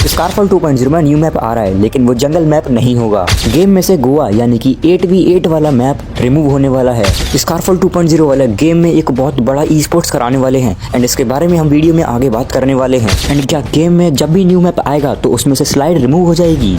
Scarfall 2.0 में new map आ रहा है, लेकिन वो जंगल मैप नहीं होगा। गेम में से गोवा यानी कि 8v8 वाला मैप रिमूव होने वाला है। स्कारफॉल 2.0 वाला गेम में एक बहुत बड़ा ई स्पोर्ट्स कराने वाले हैं एंड इसके बारे में हम वीडियो में आगे बात करने वाले हैं। एंड क्या गेम में जब भी न्यू मैप आएगा तो उसमें से स्लाइड रिमूव हो जाएगी?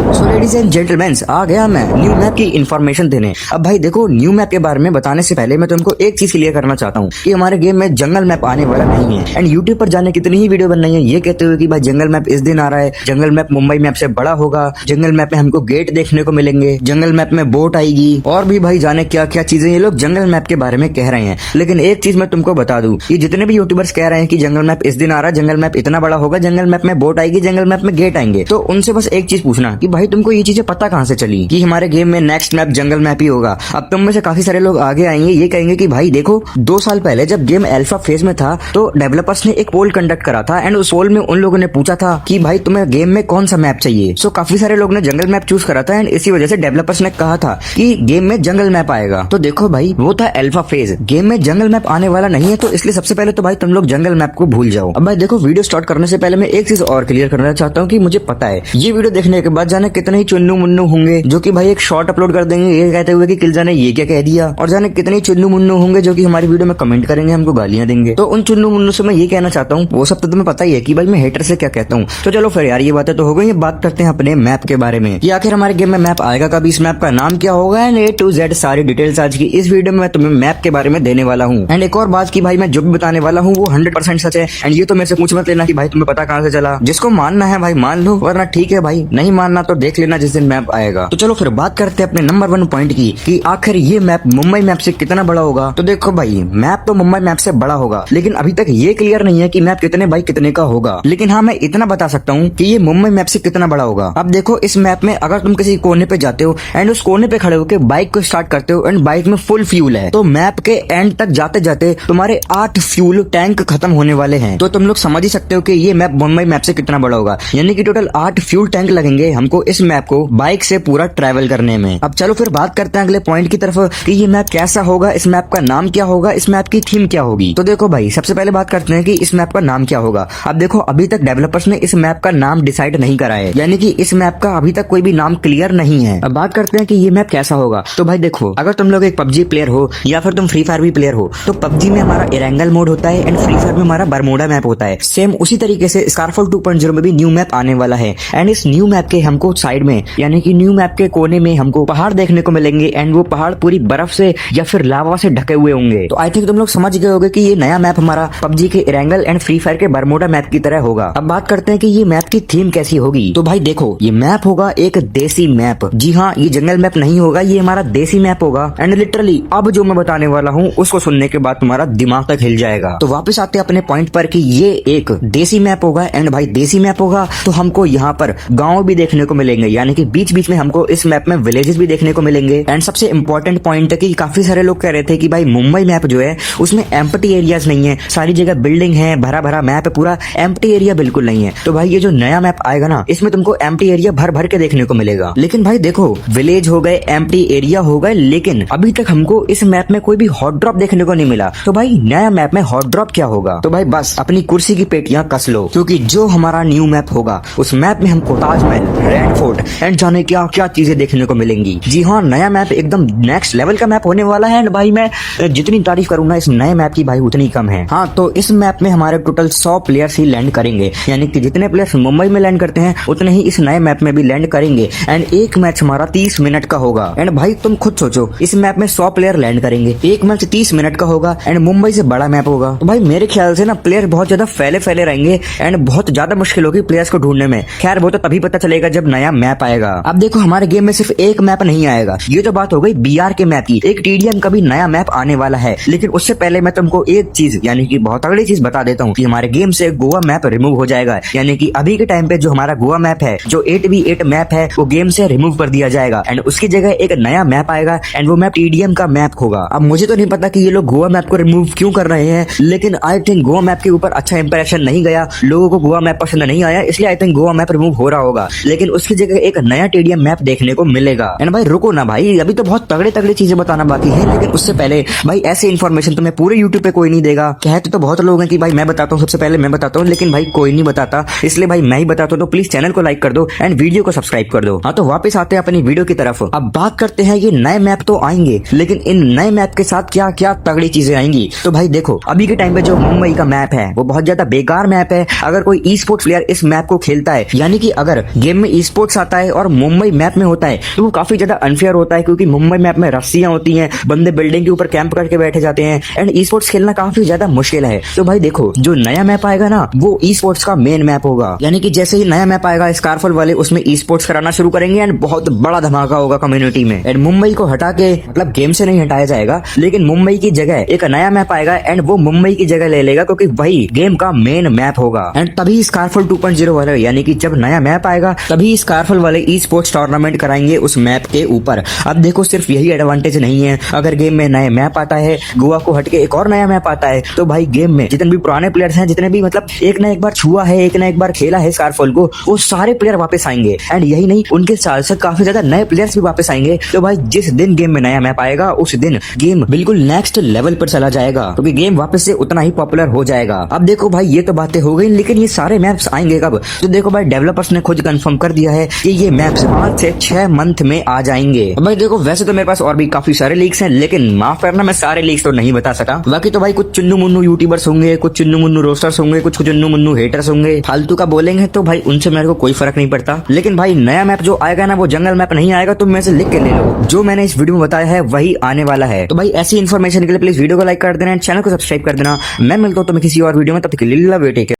सो लेडीज एंड जेंटलमैन, आ गया मैं न्यू मैप की इन्फॉर्मेशन देने। अब भाई देखो, न्यू मैप के बारे में बताने से पहले मैं तुमको एक चीज क्लियर करना चाहता हूँ कि हमारे गेम में जंगल मैप आने वाला नहीं है। एंड यूट्यूब पर जाने कितनी ही वीडियो बन रही है ये कहते हुए कि भाई जंगल मैप इस दिन आ रहा है, जंगल मैप मुंबई मैप से बड़ा होगा, जंगल मैप में हमको गेट देखने को मिलेंगे, जंगल मैप में बोट आएगी और भी भाई जाने क्या क्या चीजें ये लोग जंगल मैप के बारे में कह रहे हैं। लेकिन एक चीज मैं तुमको बता दूं, ये जितने भी यूट्यूबर्स कह रहे हैं कि जंगल मैप इस दिन आ रहा है, जंगल मैप इतना बड़ा होगा, जंगल मैप में बोट आएगी, जंगल मैप में गेट आएंगे, तो उनसे बस एक चीज पूछना कि भाई तुमको ये चीजें पता कहां से चली कि हमारे गेम में नेक्स्ट मैप जंगल मैप ही होगा। अब तुम में से काफी सारे लोग आगे आएंगे, ये कहेंगे कि भाई देखो 2 साल पहले जब गेम अल्फा फेज में था तो डेवलपर्स ने एक पोल कंडक्ट करा था एंड उस पोल में उन लोगों ने पूछा था कि भाई तुम्हें गेम में कौन सा मैप चाहिए। सो काफी सारे लोग ने जंगल मैप चूज करा था एंड इसी वजह से डेवलपर्स ने कहा था कि गेम में जंगल मैप आएगा। तो देखो भाई, वो था अल्फा फेज, गेम में जंगल मैप आने वाला नहीं है, तो इसलिए सबसे पहले तो भाई तुम लोग जंगल मैप को भूल जाओ। अब भाई देखो, वीडियो स्टार्ट करने से पहले मैं एक चीज और क्लियर करना चाहता हूँ कि मुझे पता है ये वीडियो देखने के बाद जाने कितने ही चुन्नू मुन्नू होंगे जो कि भाई एक शॉर्ट अपलोड कर देंगे ये कहते हुए कि किलजा ने ये क्या कह दिया, और जाने कितने चुन्नू मुन्नू होंगे जो कि हमारी वीडियो में कमेंट करेंगे, हमको गालियां देंगे। तो उन चुन्नू मुन्नू से मैं ये कहना चाहता हूँ, वो सब तो तुम्हें पता ही है कि भाई मैं हेटर से क्या कहता हूँ। तो चलो फिर यार, ये बातें तो हो गई, बात करते हैं अपने मैप के बारे में कि आखिर हमारे गेम में मैप आएगा कब, इस मैप का नाम क्या होगा एंड A to Z सारी डिटेल्स आज की इस वीडियो में मैं तुम्हें मैप के बारे में देने वाला हूँ। एंड एक और बात की भाई, मैं जो भी बताने वाला हूँ वो 100% सच है एंड ये तो मेरे से पूछ मत लेना कि भाई तुम्हें पता कहाँ से चला। जिसको मानना है भाई मान लो, वरना ठीक है भाई, नहीं मानना तो देख लेना जिस दिन मैप आएगा। तो चलो फिर बात करते हैं अपने नंबर 1 पॉइंट की कि आखिर ये मैप मुंबई मैप से कितना बड़ा होगा। तो देखो भाई, मैप तो मुंबई मैप से बड़ा होगा, लेकिन अभी तक ये क्लियर नहीं है कि मैप कितने बाई कितने का होगा। लेकिन हाँ, मैं इतना बता सकता हूँ कि ये मुंबई मैप से कितना बड़ा होगा। अब देखो, इस मैप में अगर तुम किसी कोने पे जाते हो एंड उस कोने पे खड़े होकर बाइक को स्टार्ट करते हो एंड बाइक में फुल फ्यूल है, तो मैप के एंड तक जाते जाते तुम्हारे 8 फ्यूल टैंक खत्म होने वाले हैं। तो तुम लोग समझ ही सकते हो कि ये मैप मुंबई मैप से कितना बड़ा होगा, यानी कि टोटल 8 फ्यूल टैंक लगेंगे हमको इस मैप को बाइक से पूरा ट्रेवल करने में। अब चलो फिर बात करते हैं अगले पॉइंट की तरफ कि ये मैप कैसा होगा, इस मैप का नाम क्या होगा, इस मैप की थीम क्या होगी। तो देखो भाई, सबसे पहले बात करते हैं कि इस मैप का नाम क्या होगा। अब देखो, अभी तक डेवलपर्स ने इस मैप का नाम डिसाइड नहीं करा है, यानी कि इस मैप का अभी तक कोई भी नाम क्लियर नहीं है। अब बात करते हैं कि ये मैप कैसा होगा। तो भाई देखो, अगर तुम लोग एक पबजी प्लेयर हो या फिर तुम फ्री फायर भी प्लेयर हो, तो पबजी में हमारा एरेंगल मोड होता है एंड फ्री फायर में हमारा बरमोडा मैप होता है। सेम उसी तरीके से स्कारफॉल 2.0 में भी न्यू मैप आने वाला है एंड इस न्यू मैप के हमको साइड में, यानी कि न्यू मैप के कोने में हमको पहाड़ देखने को मिलेंगे एंड वो पहाड़ पूरी बर्फ से या फिर लावा से ढके हुए होंगे। तो आई थिंक तुम लोग समझ गए होंगे कि ये नया मैप हमारा पबजी के एरेंगल एंड फ्री फायर के बरमोडा मैप की तरह होगा। अब बात करते हैं कि ये मैप की थीम कैसी होगी। तो भाई देखो, ये मैप होगा एक देसी मैप। जी हाँ, ये जंगल मैप नहीं होगा, ये हमारा देसी मैप होगा एंड लिटरली अब जो मैं बताने वाला हूँ उसको सुनने के बाद तुम्हारा दिमाग तक हिल जाएगा। तो वापस आते हैं अपने पॉइंट पर कि ये एक देसी मैप होगा एंड भाई देसी मैप होगा तो हमको यहाँ पर गाँव भी देखने को मिलेंगे, यानी कि बीच बीच में हमको इस मैप में विलेजेस भी देखने को मिलेंगे। एंड सबसे इंपॉर्टेंट पॉइंट है कि काफी सारे लोग कह रहे थे कि भाई मुंबई मैप जो है उसमें एम्प्टी एरियाज नहीं है, सारी जगह बिल्डिंग है, भरा भरा मैप है, पूरा एम्प्टी एरिया बिल्कुल नहीं है। तो भाई ये जो नया मैप आएगा ना, इसमें तुमको एम्प्टी एरिया भर भर के देखने को मिलेगा। लेकिन भाई देखो, विलेज हो गए, एम्प्टी एरिया हो गए, लेकिन अभी तक हमको इस मैप में कोई भी हॉट ड्रॉप देखने को नहीं मिला। तो भाई नया मैप में हॉट ड्रॉप क्या होगा? तो भाई बस अपनी कुर्सी की पेटियां कस लो, क्योंकि जो हमारा न्यू मैप होगा उस मैप में हमको ताजमहल, रेड फोर्ट एंड जाने क्या क्या चीजें देखने को मिलेंगी। जी हाँ, नया मैप एकदम नेक्स्ट लेवल का मैप होने वाला है। भाई मैं जितनी तारीफ करूंगा इस नए मैप की भाई उतनी कम है। हाँ, तो इस मैप में हमारे टोटल 100 प्लेयर्स ही लैंड करेंगे, यानी कि जितने प्लेयर्स मुंबई में लैंड करते हैं उतने ही इस नए मैप में भी लैंड करेंगे एंड एक मैच हमारा 30 मिनट का होगा। एंड भाई तुम खुद सोचो, इस मैप में 100 प्लेयर लैंड करेंगे, एक मैच 30 मिनट का होगा एंड मुंबई से बड़ा मैप होगा। तो भाई मेरे ख्याल से ना प्लेयर बहुत ज्यादा फैले फैले रहेंगे एंड बहुत ज्यादा मुश्किल होगी प्लेयर्स को ढूंढने में। खैर वो तो तभी पता चलेगा जब नया मैप आएगा। अब देखो, हमारे गेम में सिर्फ एक मैप नहीं आएगा, ये तो बात हो गई BR के मैप की। एक TDM का भी नया मैप आने वाला है, लेकिन उससे पहले मैं तुमको एक चीज, यानी कि बहुत तगड़ी चीज बता देता हूँ कि हमारे गेम से गोवा मैप रिमूव हो जाएगा। यानी कि अभी के टाइम पे जो हमारा गोवा मैप है, जो 8v8 मैप है, वो गेम से रिमूव कर दिया जाएगा एंड उसकी जगह एक नया मैप आएगा एंड वो मैप TDM का मैप होगा। अब मुझे तो नहीं पता कि ये लोग गोवा मैप को रिमूव क्यों कर रहे हैं, लेकिन आई थिंक गोवा मैप के ऊपर अच्छा इंप्रेशन नहीं गया, लोगों को गोवा मैप पसंद नहीं आया, इसलिए I think Goa map remove हो रहा होगा। लेकिन उसकी जगह जगह एक नया टीडीएम मैप देखने को मिलेगा। एंड भाई रुको ना भाई, अभी तो बहुत तगड़े तगड़े चीजें बताना बाकी है, लेकिन उससे पहले भाई ऐसे इन्फॉर्मेशन तुम्हें पूरे यूट्यूब पे कोई नहीं देगा। कहते तो बहुत लोग हैं कि भाई मैं बताता हूँ, सबसे पहले मैं बताता हूँ, लेकिन भाई कोई नहीं बताता, इसलिए भाई मैं ही बताता हूँ। तो प्लीज चैनल को लाइक कर दो एंड वीडियो को सब्सक्राइब कर दो। हाँ तो वापस आते हैं अपनी वीडियो की तरफ। अब बात करते हैं, ये नए मैप तो आएंगे, लेकिन इन नए मैप के साथ क्या क्या तगड़ी चीजें आएंगी। तो भाई देखो, अभी के टाइम पे जो मुंबई का मैप है वो बहुत ज्यादा बेकार मैप है। अगर कोई ई स्पोर्ट्स प्लेयर इस मैप को खेलता है, यानी कि अगर गेम में ई स्पोर्ट्स आता है और मुंबई मैप में होता है, तो वो काफी ज्यादा अनफेयर होता है, क्योंकि मुंबई मैप में रस्सियां होती हैं, बंदे बिल्डिंग के ऊपर कैंप करके बैठे जाते हैं एंड ई स्पोर्ट्स खेलना काफी ज्यादा मुश्किल है। तो भाई देखो, जो नया मैप आएगा ना, वो ई स्पोर्ट्स का मेन मैप होगा। यानी कि जैसे ही नया मैप आएगा, स्कारफल वाले उसमें ई स्पोर्ट्स कराना शुरू करेंगे एंड बहुत बड़ा धमाका होगा कम्युनिटी में। एंड मुंबई को हटा के, मतलब गेम से नहीं हटाया जाएगा, लेकिन मुंबई की जगह एक नया मैप आएगा एंड वो मुंबई की जगह ले लेगा, क्योंकि वही गेम का मेन मैप होगा। एंड तभी स्कारफल 2.0 वाले, यानी कि जब नया मैप आएगा तभी स्कारफल वाले ई स्पोर्ट्स टूर्नामेंट कराएंगे उस मैप के ऊपर। अब देखो, सिर्फ यही एडवांटेज नहीं है, अगर गेम में नए मैप आता है, गोवा को हटके एक और नया मैप आता है, तो भाई गेम में जितने भी पुराने प्लेयर्स हैं, जितने भी मतलब एक ना एक बार छुआ है, एक ना एक बार खेला है स्कारफल को, वो सारे प्लेयर वापस आएंगे। एंड यही नहीं, उनके साथ साथ काफी ज्यादा नए प्लेयर्स भी वापस आएंगे। तो भाई जिस दिन गेम में नया मैप आएगा, उस दिन गेम बिल्कुल नेक्स्ट लेवल पर चला जाएगा, क्योंकि गेम वापस से उतना ही पॉपुलर हो जाएगा। अब देखो भाई, ये तो बातें हो गई, लेकिन ये सारे मैप्स आएंगे कब? तो देखो भाई, डेवलपर्स ने खुद कंफर्म कर दिया है कि ये मैप्स 5 से 6 मंथ में आ जाएंगे। भाई देखो, वैसे तो मेरे पास और भी काफी सारे लीक्स हैं, लेकिन माफ करना, मैं सारे लीक्स तो नहीं बता सका। बाकी तो भाई कुछ चुन्नू मुन्नू यूट्यूबर्स होंगे, कुछ चुन्नू मुन्नू रोस्टर्स होंगे, कुछ चुन्नू मुन्नू हेटर्स होंगे, फालतू का बोलेंगे, तो भाई उनसे मेरे को कोई फर्क नहीं पड़ता। लेकिन भाई नया मैप जो आएगा ना, वो जंगल मैप नहीं आएगा, तुम में से लिख के ले लो। जो मैंने इस वीडियो में बताया है वही आने वाला है। तो भाई ऐसी इन्फॉर्मेशन के लिए प्लीज वीडियो को लाइक कर देना, चैनल को सब्सक्राइब कर देना। मैं मिलता हूँ तुम्हें किसी और वीडियो में, तब तक के लिए लव यू, टेक केयर।